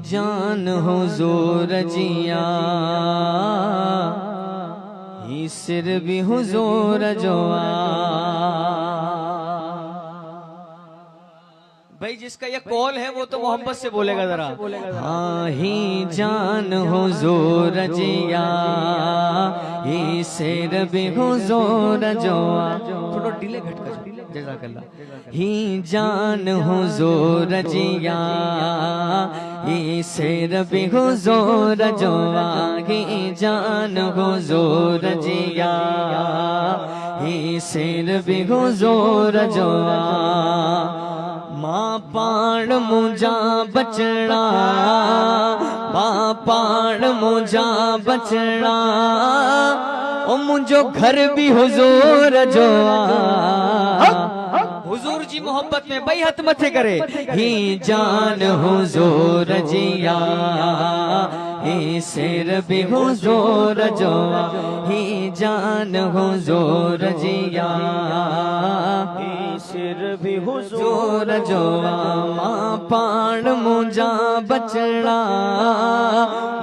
जान हुजूर जिया, ही सिर भी हुजूर जोआ। भाई जिसका ये कॉल है वो तो मोहब्बत से बोलेगा जरा। हाँ ही जान हुजूर जिया, ही सिर भी हुजूर जोआ। थोड़ा डिले घट कर जज़ाकल्लाह। ही जान हुजूर जिया, ही सिर भी हुजूर जोआ। ही जान हुजूर जिया, ही सिर भी हुजूर जोआ। मां पाण मुंजा बचड़ा, मां पाण मुंजा बचड़ा, ओ मुंजो घर भी हुजूर जो आ। हुजूर जी मोहब्बत में बई हथ मथे करे। ही जान हुजूर जिया, ही सिर भी हुजूर जो आ। ही जान हुजूर जिया, ही सिर भी हुजूर जो आ। मां पाण मुंजा बचड़ा,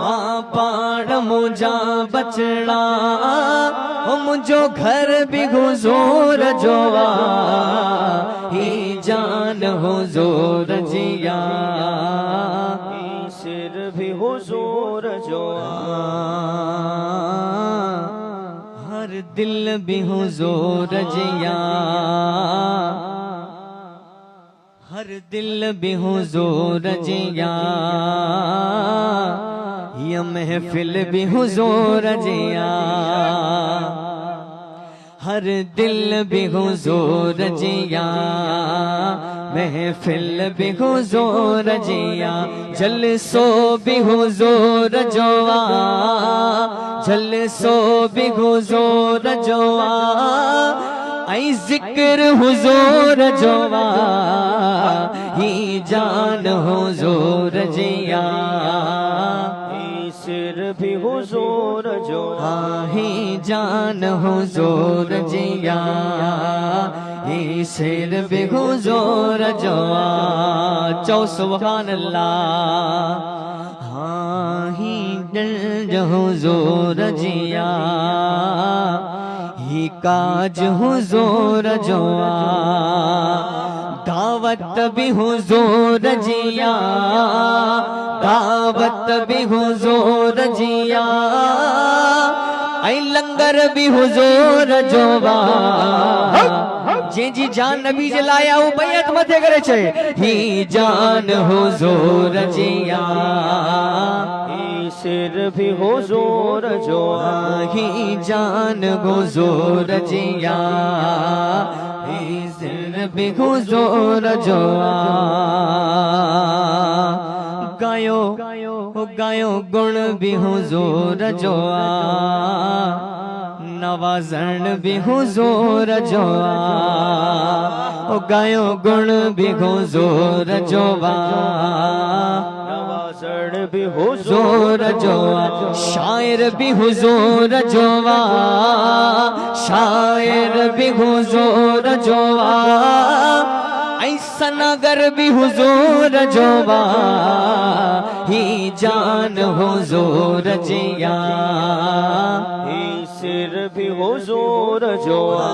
मां पाण मुंजा बचड़ा, ओ मुंजो घर भी हुजूर जो आ। ही जान हुजूर जिया, ही सिर भी हुजूर जो आ। हर दिल भी हुजूर जिया, हर दिल भी हुजूर जिया, ये महफिल भी हुजूर जिया। हर दिल भी हुजूर जिया, महफिल भी हुजूर जिया। जलसो भी हुजूर जोआ, जलसो भी हुजूर जोआ। आई जिक्र हुजूर जोआ, ही जान हुजूर जिया, ही सिर भी हुजूर जोआ। ही जान हुजूर जिया, ही सिर भी हुजूर जोआ। चौ सुभान अल्लाह। हाँ ही दिल हुजूर जिया, ही काज हुजूर जोआ। दावत भी हुजूर जिया, दावत भी हुजूर जिया। आई लंगर भी हुजूर जोवा। जे जी जान नबी जे लाया वो बैत मथे करे छे। ही जान हुजूर जिया, ही सिर भी हुजूर जोआ। ही जान हुजूर जिया, ही सिर भी हुजूर जोआ। गायो गायो गुण भी हुजूर जोआ, नवाजन भी हुजूर जोआ। ओ गायो गुण भी हुजूर जोआ, नवाजन भी हुजूर जोआ। शायर भी हुजूर जोआ, शायर भी हुजूर जोआ। ऐसा नगर भी हुजूर जोआ, ही जान हुजूर जिया, ही सिर भी हुजूर जोआ।